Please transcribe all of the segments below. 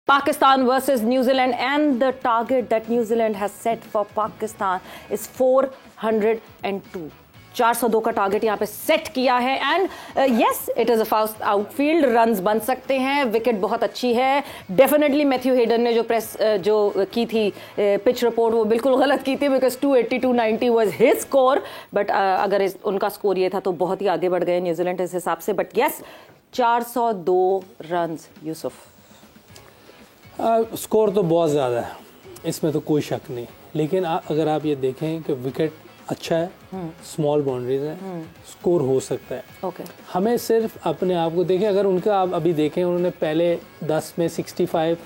Pakistan versus New Zealand, and the target that New Zealand has set for Pakistan is 402. 402 का target यहाँ पे set किया है and yes it is a fast outfield, runs बन सकते हैं, wicket बहुत अच्छी है। डेफिनेटली मैथ्यू हेडन ने जो प्रेस जो की थी पिच रिपोर्ट वो बिल्कुल गलत की थी, because 280 290 was his score, but अगर उनका स्कोर ये था तो बहुत ही आगे बढ़ गए न्यूजीलैंड इस हिसाब से। But yes 402 runs. Yusuf, score तो बहुत ज़्यादा है, इसमें तो कोई शक नहीं, लेकिन अगर आप ये देखें कि विकेट अच्छा है, स्मॉल बाउंड्रीज है, स्कोर हो सकता है। हमें सिर्फ अपने आप को देखें, अगर उनका आप अभी देखें उन्होंने पहले 10 में 65,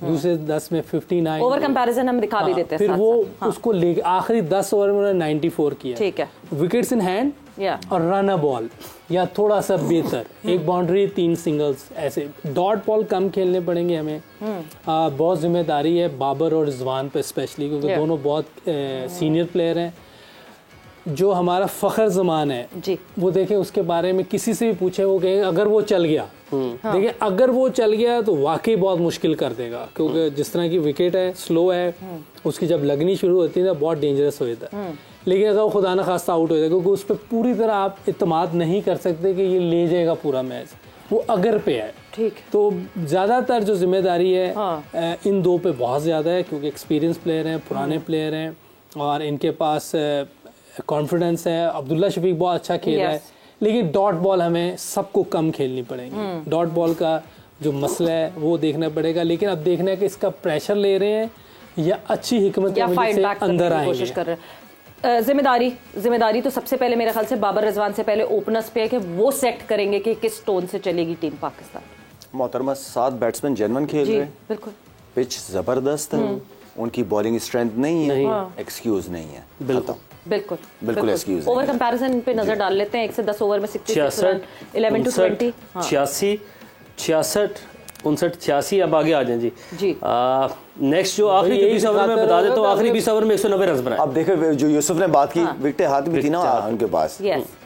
दूसरे 10 में 59, ओवर कंपैरिजन हम दिखा भी देते हैं, फिर वो उसको ले आखिरी 10 ओवर में उन्होंने 94 किया। ठीक है, विकेट्स इन हैंड और रन अ बॉल या थोड़ा सा बेहतर, एक बाउंड्री 3 सिंगल्स, ऐसे डॉट बॉल कम खेलने पड़ेंगे हमें। बहुत जिम्मेदारी है बाबर और रिजवान पे स्पेशली, क्योंकि दोनों बहुत सीनियर प्लेयर हैं। जो हमारा फ़ख्र ज़मान है जी, वो देखें उसके बारे में किसी से भी पूछे वो कहेंगे अगर वो चल गया, देखिए अगर वो चल गया तो वाकई बहुत मुश्किल कर देगा, क्योंकि जिस तरह की विकेट है, स्लो है, उसकी जब लगनी शुरू होती है ना बहुत डेंजरस हो जाता है। लेकिन अगर वो खुदा न खास्ता आउट हो जाए, क्योंकि उस पर पूरी तरह आप इत्मीनान नहीं कर सकते कि ये ले जाएगा पूरा मैच, वो अगर पे है। ठीक, तो ज़्यादातर जो जिम्मेदारी है इन दो पे बहुत ज़्यादा है, क्योंकि एक्सपीरियंस प्लेयर हैं, पुराने प्लेयर हैं और इनके पास कॉन्फिडेंस है। अब्दुल्ला शफीक बहुत अच्छा खेल रहा है, लेकिन डॉट बॉल हमें सबको कम खेलनी पड़ेगी। डॉट बॉल का जो मसला है वो देखना पड़ेगा, लेकिन अब देखना है कि इसका प्रेशर ले रहे हैं या अच्छी हिकमत से अंदर आएंगे। जिम्मेदारी तो सबसे पहले मेरे ख्याल से बाबर रिजवान से पहले ओपनर्स पे है कि वो सेट करेंगे कि किस टोन से चलेगी टीम पाकिस्तान। मोहतरमा 7 बैट्समैन जेन्युइन खेल रहे हैं, बिल्कुल, पिच जबरदस्त है, उनकी बॉलिंग स्ट्रेंथ नहीं है, एक्सक्यूज नहीं है, बिल्कुल एक्सक्यूज। ओवर कंपैरिजन पे नजर डाल लेते हैं, 1 से 10 ओवर में 66 रन, 11 to 20, 86 66 59 86। अब आगे आ जाएं जी। नेक्स्ट जो आखिरी 20 ओवर में बता देता हूँ, आखिरी 20 ओवर में 190 रन बनाए। अब देखो जो यूसुफ ने बात की, विकेटें हाथ में थी ना उनके पास,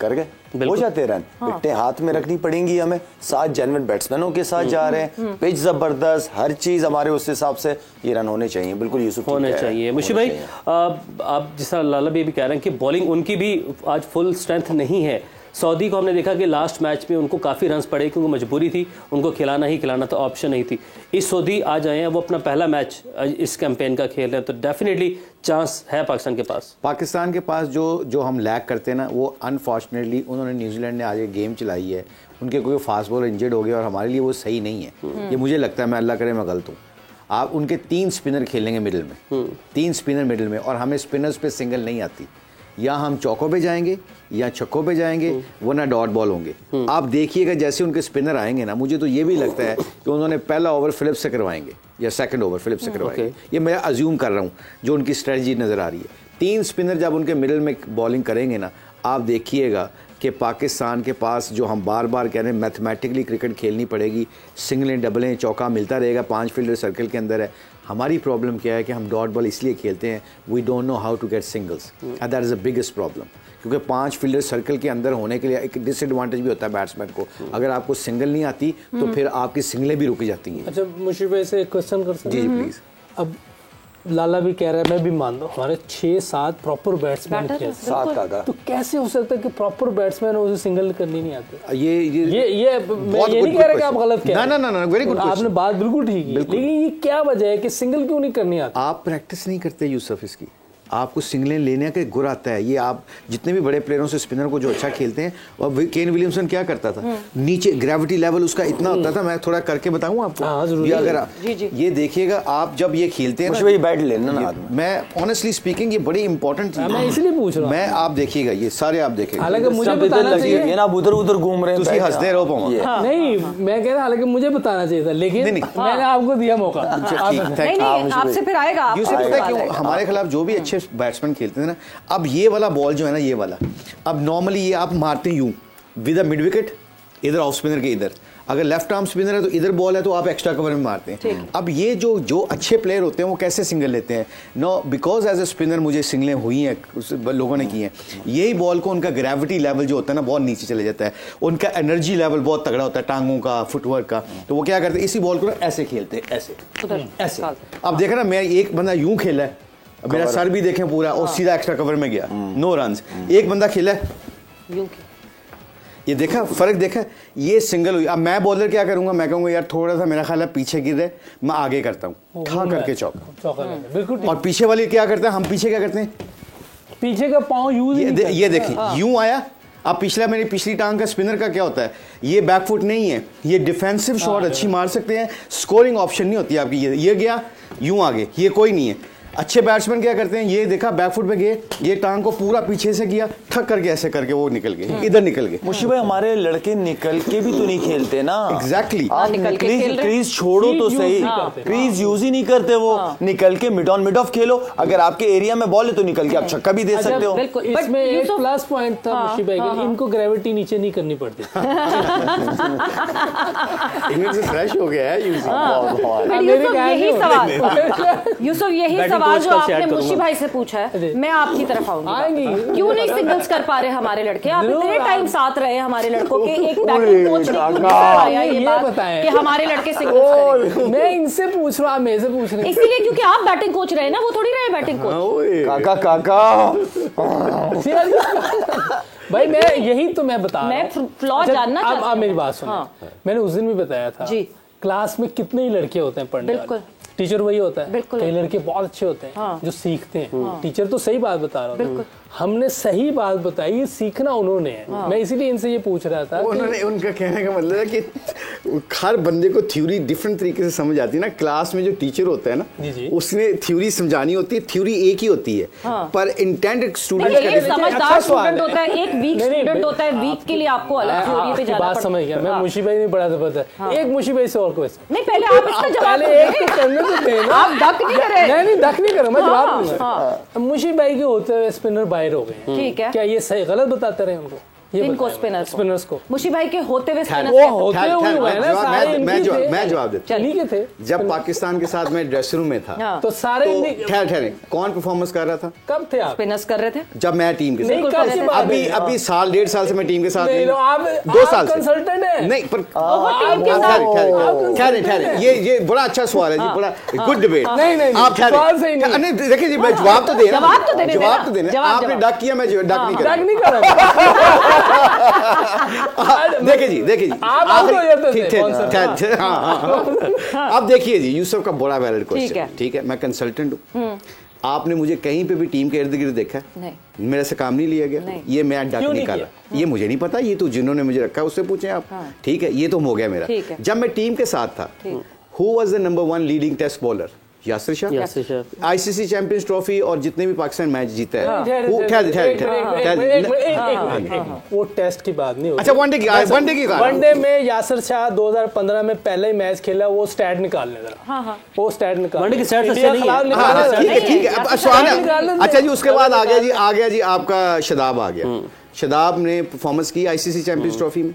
कर गए, हो जाते रन। विकेटें हाथ में रखनी पड़ेंगी हमें, 7 जेन्युइन बैट्समैनों के साथ जा रहे हैं, पिच जबरदस्त, हर चीज हमारे उस हिसाब से ये रन होने चाहिए। बिल्कुल यूसुफ होने चाहिए। मुशी भाई, आप जिस तरह लाला भी कह रहे हैं कि बॉलिंग उनकी भी आज फुल स्ट्रेंथ नहीं है। सऊदी को हमने देखा कि लास्ट मैच में उनको काफ़ी रन्स पड़े, क्योंकि मजबूरी थी, उनको खिलाना ही खिलाना था, ऑप्शन नहीं थी। इस सऊदी आज आए हैं, वो अपना पहला मैच इस कैंपेन का खेल रहे हैं, तो डेफिनेटली चांस है पाकिस्तान के पास। पाकिस्तान के पास जो हम लैक करते हैं ना, वो अनफॉर्चुनेटली उन्होंने न्यूजीलैंड ने आज एक गेम चलाई है, उनके कोई फास्ट बॉलर इंजर्ड हो गया और हमारे लिए वो सही नहीं है। ये मुझे लगता है, मैं अल्लाह करे मैं गलत हूँ। आप उनके 3 स्पिनर खेलेंगे मिडिल में, 3 स्पिनर मिडिल में, और हमें स्पिनर्स पे सिंगल नहीं आती, या हम चौकों पे जाएंगे या छक्कों पे जाएंगे, वो ना डॉट बॉल होंगे। आप देखिएगा जैसे उनके स्पिनर आएंगे ना, मुझे तो ये भी लगता है कि उन्होंने पहला ओवर फिलिप से करवाएंगे या सेकंड ओवर फिलिप से करवाएंगे। ये मैं अज्यूम कर रहा हूँ, जो उनकी स्ट्रेटजी नज़र आ रही है। 3 स्पिनर जब उनके मिडिल में बॉलिंग करेंगे ना, आप देखिएगा कि पाकिस्तान के पास, जो हम बार बार कह रहे हैं, मैथमेटिकली क्रिकेट खेलनी पड़ेगी, सिंगलें डबलें चौका मिलता रहेगा, 5 फील्डर सर्कल के अंदर है। हमारी प्रॉब्लम क्या है कि हम डॉट बॉल इसलिए खेलते हैं, we don't know how to get singles, and that is the biggest problem. क्योंकि 5 फील्डर सर्कल के अंदर होने के लिए एक डिसएडवांटेज भी होता है बैट्समैन को, अगर आपको सिंगल नहीं आती तो फिर आपकी सिंगलें भी रुक जाती हैं। अच्छा मुशीफ भाई से एक क्वेश्चन कर सकते हैं? जी प्लीज़। अब लाला भी कह रहा है, मैं भी मान दो, हमारे 6-7 प्रॉपर बैट्समैन खेलते हैं, 7 का, तो कैसे हो सकता है कि प्रॉपर बैट्समैन उसे सिंगल करनी नहीं आती? ये मैं ये नहीं कह रहा कि आप गलत कह रहे हैं, ना वेरी गुड, आपने बात बिल्कुल ठीक है, लेकिन ये क्या वजह है कि सिंगल क्यों नहीं करनी आती? आप प्रैक्टिस नहीं करते यूसुफ इसकी, आपको सिंगलें लेने का गुर आता है। ये आप जितने भी बड़े प्लेयरों से स्पिनर को जो अच्छा खेलते हैं, और केन विलियमसन क्या करता था, नीचे ग्रेविटी लेवल उसका इतना होता था, मैं थोड़ा करके बताऊं आपको, ये अगर ये देखिएगा आप जब ये खेलते हैं ना, बैट लेना ना, मैं ऑनेस्टली स्पीकिंग ये बड़ी इंपॉर्टेंट चीज है, मैं इसलिए पूछ रहा हूं। मैं आप देखिएगा ये सारे आप देखेंगे, हालांकि मुझे बताना चाहिए, ये ना उधर घूम रहे हैं, तुसी हंसते रहो पाऊंगा। नहीं मैं कह रहा, हालांकि मुझे बताना चाहिए था, लेकिन मैंने आपको दिया मौका। आपसे फिर आएगा। हमारे खिलाफ जो भी अच्छे बैट्समैन खेलते ना, अब ये वाला बॉल जो है ना, ये वाला, अब नॉर्मली ये आप मारते यूं विद अ मिड विकेट, इधर ऑफ स्पिनर के इधर, अगर लेफ्ट आर्म स्पिनर है तो इधर बॉल है तो आप एक्स्ट्रा कवर में मारते हैं। अब ये जो अच्छे प्लेयर होते हैं वो कैसे सिंगल लेते हैं? No, because as a spinner मुझे सिंगलें हुई हैं, लोगों ने की हैं, यही बॉल को उनका ग्रेविटी लेवल जो होता है ना बहुत नीचे चले जाता है, उनका एनर्जी लेवल बहुत तगड़ा होता है टांगों का, फुटवर्क का, तो वो क्या करते हैं इसी बॉल को ऐसे खेलते हैं, ऐसे। अब देखा ना, मैं एक बंदा यूं खेला है, मेरा सर भी देखें पूरा और सीधा एक्स्ट्रा कवर में गया, नो रन्स। एक बंदा खेला है, ये देखा फर्क, देखा ये सिंगल हुई। अब मैं बॉलर क्या करूंगा, मैं कहूंगा यार थोड़ा सा मेरा ख्याल है पीछे गिर रहे, मैं आगे करता हूँ ठा करके चौका। और पीछे वाले क्या करते हैं, हम पीछे क्या करते हैं, पीछे का पाँव यूज ये देखिए यूं आया। अब पिछला मेरी पिछली टांग का स्पिनर का क्या होता है, ये बैकफुट नहीं है, ये डिफेंसिव शॉट अच्छी मार सकते हैं, स्कोरिंग ऑप्शन नहीं होती आपकी। ये गया यूं आगे, ये कोई नहीं है। अच्छे बैट्समैन क्या करते हैं, ये देखा बैकफुट पे गए, ये टांग को पूरा पीछे से किया, ठक करके ऐसे करके वो निकल गए, इधर निकल गए। मुशी भाई हमारे लड़के निकल के भी तो नहीं खेलते ना। एग्जैक्टली, आप क्रीज छोड़ो तो सही, क्रीज यूज ही नहीं करते वो। निकल के मिड ऑन मिड ऑफ खेलो, अगर आपके एरिया में बॉल है तो निकल के आप छक्का भी दे सकते हो। इसमें एक प्लस पॉइंट था मुशी भाई के, इनको ग्रेविटी नीचे नहीं करनी पड़ती। इनमें से फ्रेश हो गया है यूसुफ, यही सवाल जो आपने मुशी भाई से पूछा है, मैं आपकी तरफ आऊंगी। क्यों नहीं सिंगल्स कर पा रहे हमारे लड़के? आप इतने टाइम साथ रहे हमारे लड़कों के, एक बैटिंग कोच ने ये बताया कि हमारे लड़के सिंगल्स करें। मैं इनसे पूछ रहा हूँ, मेरे से पूछ रहे, इसीलिए क्योंकि आप बैटिंग कोच रहे ना, वो थोड़ी रहे बैटिंग कोच। काका भाई मैं यही तो मैं बता रहा हूँ, फ्लॉ जानना चाहता हूं। अब मेरी बात सुनो, मैंने उस दिन भी बताया था क्लास में कितने ही लड़के होते हैं पढ़ने वाले, टीचर वही होता है। कई लड़के बहुत अच्छे होते हैं जो सीखते हैं। टीचर तो सही बात बता रहा हूँ, हमने सही बात बताई, ये सीखना उन्होंने है। मैं इसीलिए इनसे ये पूछ रहा था, उन्होंने, उनका कहने का मतलब है कि हर बंदे को थ्योरी डिफरेंट तरीके से समझ आती है ना। क्लास में जो टीचर होता है ना, उसने थ्योरी समझानी होती है, थ्योरी एक ही होती है, पर इंटेंट स्टूडेंट का समझदार स्टूडेंट होता है, एक वीक स्टूडेंट होता है, वीक के लिए आपको अलग थ्योरी पे जाना पड़ता है। बात समझ गया मैं, मुशी भाई नहीं पढ़ा था, एक मुशी भाई से और क्वेश्चन नहीं, पहले आप इसका जवाब करने तो देना, आप डक नहीं करें। नहीं डक नहीं करो, मैं जवाब दूंगा। मुशी भाई के होते हुए स्पिनर बाहर हो गए, ठीक है, क्या ये सही गलत बताते रहे उनको? इनको स्पिनर्स को मुशी भाई के होते हुए मैं जवाब देता थे। जब पाकिस्तान के साथ मैं ड्रेसिंग रूम में था तो सारे ठहरे कौन परफॉर्मेंस कर रहा था? कब थे आप? स्पिनर्स कर रहे थे जब मैं टीम के साथ, अभी साल 1.5 साल से मैं टीम के साथ नहीं, 2 साल कंसल्टेंट है नहीं, पर ठहरे ये बड़ा अच्छा सवाल है जी, बड़ा गुड डिबेट। आप ठहरे, देखिए जी मैं जवाब तो देना, आपने डक किया, मैं डक नहीं कर रहा। देखिए जी अब देखिए जी, यूसुफ का बड़ा वैलिड क्वेश्चन, ठीक है, मैं कंसल्टेंट हूँ, आपने मुझे कहीं पे भी टीम के इर्द गिर्द देखा है? मेरे से काम नहीं लिया गया, ये मैं डक नहीं कर रहा, ये मुझे नहीं पता, ये तो जिन्होंने मुझे रखा उससे पूछे आप, ठीक है, ये तो हो गया मेरा। जब मैं टीम के साथ था, who was the number 1 leading test bowler? Yasir Shah. ICC champions trophy और जितने भी पाकिस्तान मैच जीता है, वो टेस्ट की बात नहीं होती। अच्छा, वनडे में यासिर शाह 2015 में पहला ही मैच खेला, वो स्टैट निकालने जरा, वो स्टैट निकाल, वनडे की स्टैट अच्छी नहीं है, ठीक है। अब सवाल, अच्छा जी, उसके बाद आ गया जी आपका शदाब आ गया। शदाब ने परफॉर्मेंस की आईसीसी चैंपियंस ट्रॉफी में,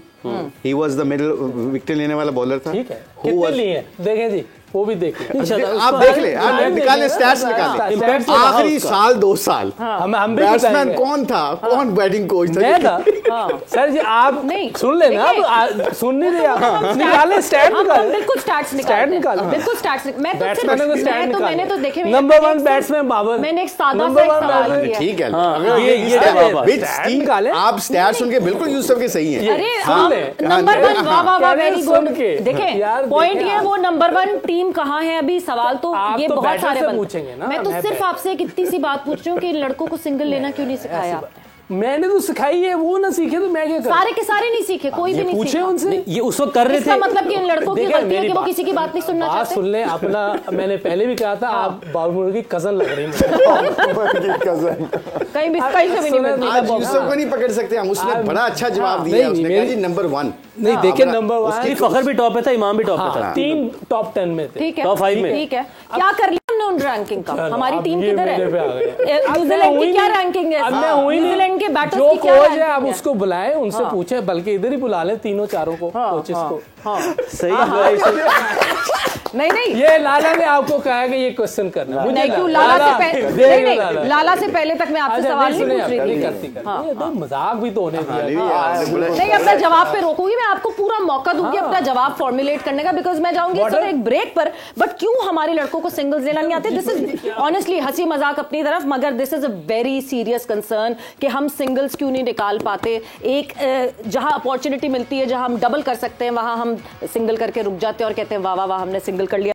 he was the middle wicket लेने वाला बॉलर था, ठीक है, कितने लिए देखें जी, वो भी देख आप देख ले, निकाले स्टैट्स निकाले, आखिरी साल 2 साल हम बैट्समैन कौन था, कौन बैटिंग कोच था? सर जी आप सुन लेना, सुन नहीं रहे आप, निकाले स्टैट निकाले, बिल्कुल स्टैट्स निकाले, बिल्कुल स्टैट्स। मैं तो मैंने तो देखे, नंबर 1 बैट्समैन बाबर, मैंने एक सादा सा सवाल किया, ठीक है, ये निकाले आप स्टैट्स सुन के बिल्कुल यूसुफ के सही हैं। अरे नंबर 1, वाह वेरी गुड। देखें पॉइंट ये, वो नंबर 1 टीम कहाँ है अभी? सवाल तो ये तो बहुत सारे पूछेंगे ना, मैं तो सिर्फ आपसे एक इतनी सी बात पूछ रही हूँ कि लड़कों को सिंगल लेना क्यों नहीं सिखाया आपने? मैंने तो सिखाई है, वो ना सीखे तो मैं क्या करूं? सारे के सारे नहीं सीखे, कोई भी नहीं पूछे उनसे, ये उस वक्त कर रहे थे। इसका मतलब कि इन लड़कों की गलती है कि वो किसी की बात नहीं सुनना चाहते। बात सुन ले अपना, मैंने पहले भी कहा था, आप बाबू की कजन लग रही हैं, कहीं भी नहीं मिलती। आज यूसुफ को नहीं पकड़ सकते हम, उसने बड़ा अच्छा जवाब दिया, उसने कहा जी नंबर 1 नहीं, देखिए नंबर 1 फखर भी टॉप पे था, इमाम भी टॉप पे था, 3 टॉप 10 में थे, ठीक है, टॉप 5 में, ठीक है, क्या कर लिया उन रैंकिंग का? हमारी टीम ये किधर है? मेरे पे आ गए। न्यूजीलैंड की क्या रैंकिंग है? अब मैं हुई नहीं। न्यूजीलैंड के बैटर्स जो की क्या कोच है रैंकिंग आप है? उसको बुलाएं, उनसे पूछे, बल्कि इधर ही बुला ले तीनों चारों को, कोचेस को। सही नहीं ये लाला ने आपको कहा कि ये क्वेश्चन करना है। नहीं, क्यों लाला से पहले नहीं, लाला से पहले तक मैं आपसे सवाल नहीं पूछ रही थी। ये तो मजाक भी तो होने दिया। नहीं, अब मैं जवाब पे रोकूंगी, मैं आपको पूरा मौका दूंगी अपना जवाब फॉर्मुलेट करने का, बिकॉज मैं जाऊंगी सर एक ब्रेक पर। बट क्यों हमारे लड़कों को सिंगल्स लेना नहीं आते? दिस इज ऑनेस्टली हंसी मजाक अपनी तरफ, मगर this is a very serious concern कि हम सिंगल्स क्यों नहीं निकाल पाते। एक जहां अपॉर्चुनिटी मिलती है, जहां हम डबल कर सकते हैं, वहां हम सिंगल करके रुक जाते हैं और कहते हैं वाह वाह वाह हमने सिंगल कर लिया।